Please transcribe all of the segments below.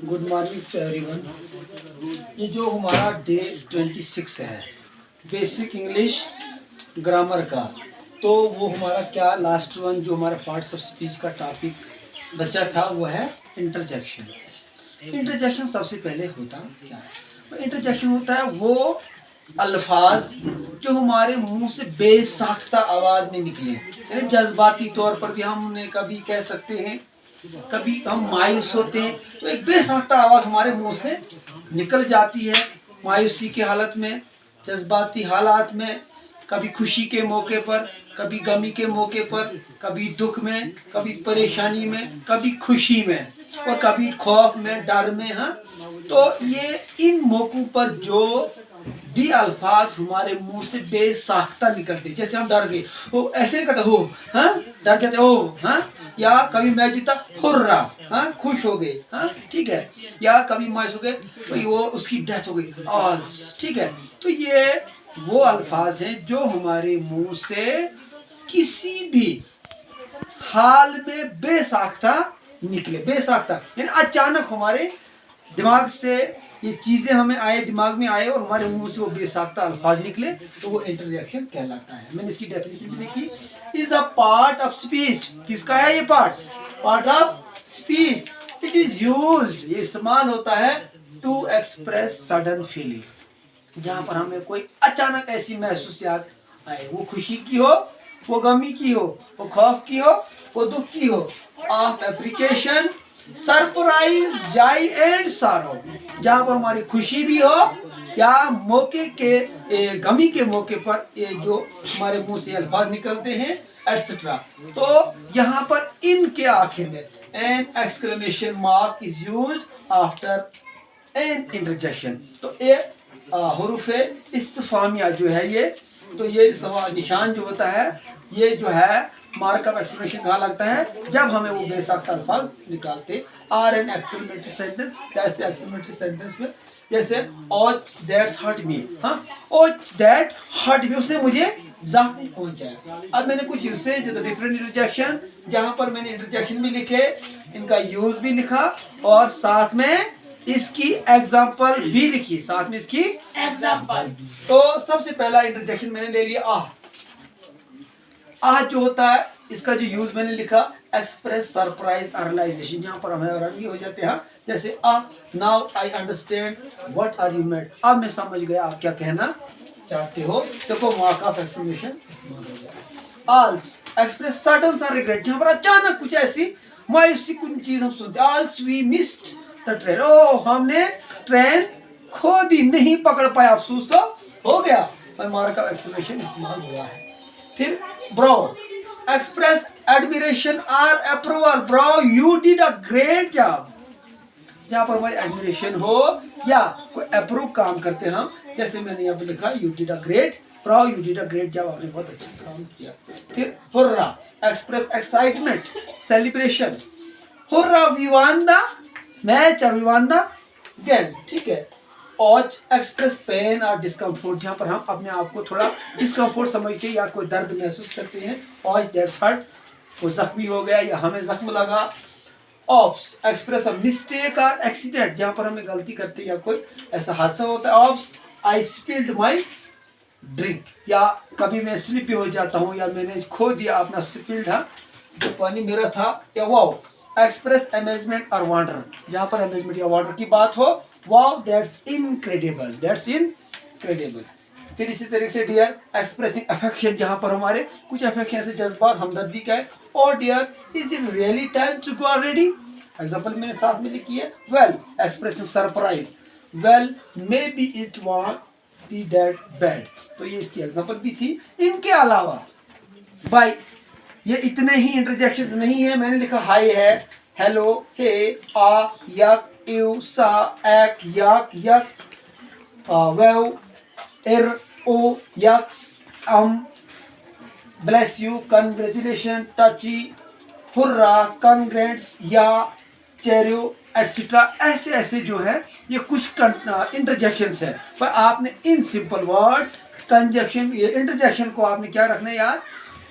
Good morning to everyone. ये जो हमारा डे 26 है बेसिक इंग्लिश ग्रामर का, तो वो हमारा क्या लास्ट वन जो हमारा पार्ट्स ऑफ स्पीच का टॉपिक बचा था वो है इंटरजेक्शन। इंटरजेक्शन सबसे पहले होता क्या है? इंटरजेक्शन होता है वो अल्फाज जो हमारे मुंह से बेसाख्ता आवाज़ में निकले, यानी जज्बाती तौर पर भी हमने कभी कह सकते हैं, कभी हम मायूस होते हैं तो एक बेसाख्ता आवाज़ हमारे मुंह से निकल जाती है मायूसी की हालत में, जज्बाती हालात में, कभी खुशी के मौके पर, कभी गमी के मौके पर, कभी दुख में, कभी परेशानी में, कभी खुशी में और कभी खौफ में, डर में। हाँ, तो ये इन मौकों पर जो भी अल्फाज हमारे मुंह से बेसाख्ता निकलते, जैसे हम डर गए वो ऐसे नहीं कहते हो, हाँ डर जाते हो, हाँ, या कभी मैं जीता हुर्रा, हाँ खुश हो गए, हाँ ठीक है, या कभी मायूस हो गए तो वो उसकी डेथ हो गई ऑल्स, ठीक है। तो ये वो अल्फाज हैं जो हमारे मुंह से किसी भी हाल में बेसाख्ता निकले, बेसाख्ता यानी अचानक हमारे दिमाग से ये चीज़ें हमें आए, दिमाग में आए और हमारे मुंह से वो बेसाख्ता अल्फाज निकले तो वो इंटरजेक्शन कहलाता है। मैंने इसकी डेफिनेशन भी लिखी, is a part of speech. किसका है ये part? Part of speech. It is used, ये इस्तेमाल होता है टू एक्सप्रेस सडन फीलिंग, जहाँ पर हमें कोई अचानक ऐसी महसूसियात आए, वो खुशी की हो, वो गमी की हो, वो खौफ की हो, वो दुख की हो, of application, surprise, Joy and सारो, जहाँ पर हमारी खुशी भी हो या मौके के गमी के मौके पर ये जो हमारे मुंह से अल्फाज निकलते हैं एटसेट्रा। तो यहाँ पर इनके आखिर में an exclamation mark is used after an interjection. तो ये हुरूफ इस्तिफामिया जो है ये, तो ये सवाल निशान जो होता है ये जो है मार्क ऑफ एक्सक्लेमेशन कहाँ लगता है? जब हमें वो बेसाख्ता अल्फाज निकालते आर एन एक्सक्लेमेटरी सेंटेंस, जैसे एक्सक्लेमेटरी सेंटेंस में जैसे ओच दैट्स हर्ट मी, हाँ ओच दैट हर्ट मी, उसने मुझे जख्म पहुंचाया। अब मैंने कुछ यूसेज डिफरेंट इंटरजेक्शन, जहाँ पर मैंने इंटरजेक्शन भी लिखे, इनका यूज भी लिखा और साथ में इसकी एग्जाम्पल भी लिखी, साथ में इसकी एग्जाम्पल। तो सबसे पहला इंटरजेक्शन मैंने ले लिया आह जो होता है, इसका जो यूज मैंने लिखा एक्सप्रेस सरप्राइज रियलाइजेशन, जहाँ पर हमें हैरानगी हो जाते हैं, जैसे now I understand what are you made, अब मैं समझ गया आप क्या कहना चाहते हो। देखो मार्क ऑफ एक्सक्लेमेशन इस्तेमाल हो गया। आल्स एक्सप्रेस सडन सा रिग्रेट, जहाँ पर अचानक कुछ ऐसी मायूसी कुछ चीज हम सुनते, आल्स वी मिस्ड द ट्रेन, ओ हमने ट्रेन खो दी, नहीं पकड़ पाया, अफसोस तो हो गया, और मार्क ऑफ एक्सक्लेमेशन इस्तेमाल हुआ है। फिर ब्रो एक्सप्रेस एडमिरेशन और approval, bro you did a great job, जहाँ पर हमारी एडमिरेशन हो या कोई अप्रूव काम करते हैं हम, जैसे मैंने यहाँ पे लिखा you did a great, bro you did a great job, आपने बहुत अच्छा काम किया। फिर hurrah express excitement celebration, hurrah we won the match और वी वन द गेम, ठीक है। औच एक्सप्रेस पेन और डिस्कम्फोर्ट, जहाँ पर हम अपने आप को थोड़ा डिस्कम्फोर्ट समझते हैं या कोई दर्द महसूस करते हैं, औच दैट्स हर्ट, वो जख्मी हो गया या हमें जख्म लगा। ऑप्स एक्सप्रेस अ मिस्टेक और एक्सीडेंट, जहाँ पर हमें गलती करते हैं या कोई ऐसा हादसा होता है। ऑप्स आई स्पिल्ड माई ड्रिंक, या कभी मैं स्लिपी हो जाता हूँ या मैंने खो दिया अपना स्पिल्ड, हाँ जो पानी मेरा था, या वाओ एक्सप्रेस अमेजमेंट और वंडर, जहाँ पर अमेजमेंट या वंडर की बात हो, wow that's incredible, that's incredible. फिर इसी तरीके से डियर एक्सप्रेसिंग अफेक्शन, जहाँ पर हमारे कुछ अफेक्शन से जज्बात हमदर्दी का है, और dear is it really time to go already, example मैंने साथ में लिखी है। Well expressing surprise, well maybe it won't be that bad, तो ये इसकी एग्जांपल भी थी। इनके अलावा बाय ये इतने ही इंटरजेक्शन नहीं है, मैंने लिखा हाई है, हेलो, हे, आ, यक, यू, सा, एक, यक, yuck, wave, er, oh, yucks, bless you, congratulation, touchy, hurrah, congrats, yeah, cheerio etcetera, ऐसे ऐसे जो है ये कुछ इंटरजेक्शंस है। पर आपने इन सिंपल वर्ड्स कंजक्शन, ये इंटरजेक्शन को आपने क्या रखना है यार,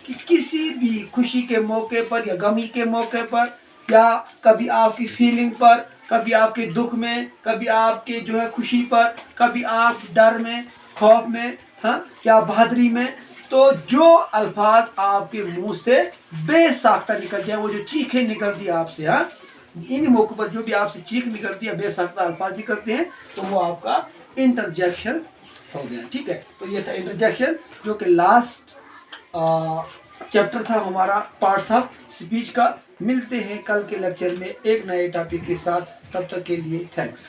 कि किसी भी खुशी के मौके पर या गमी के मौके पर या कभी आपकी फीलिंग पर, कभी आपके दुख में, कभी आपके जो है खुशी पर, कभी आप डर में, खौफ में, हाँ क्या बहादुरी में, तो जो अल्फाज आपके मुंह से बेसाख्ता निकलते हैं, वो जो चीखें निकलती है आपसे, हाँ इन मौकों पर जो भी आपसे चीख निकलती है, बेसाख्ता अल्फाज निकलते हैं, तो वो आपका इंटरजेक्शन हो गया। ठीक है, तो ये था इंटरजेक्शन, जो कि लास्ट चैप्टर था हमारा पार्ट्स ऑफ स्पीच का। मिलते हैं कल के लेक्चर में एक नए टॉपिक के साथ, तब तक के लिए थैंक्स।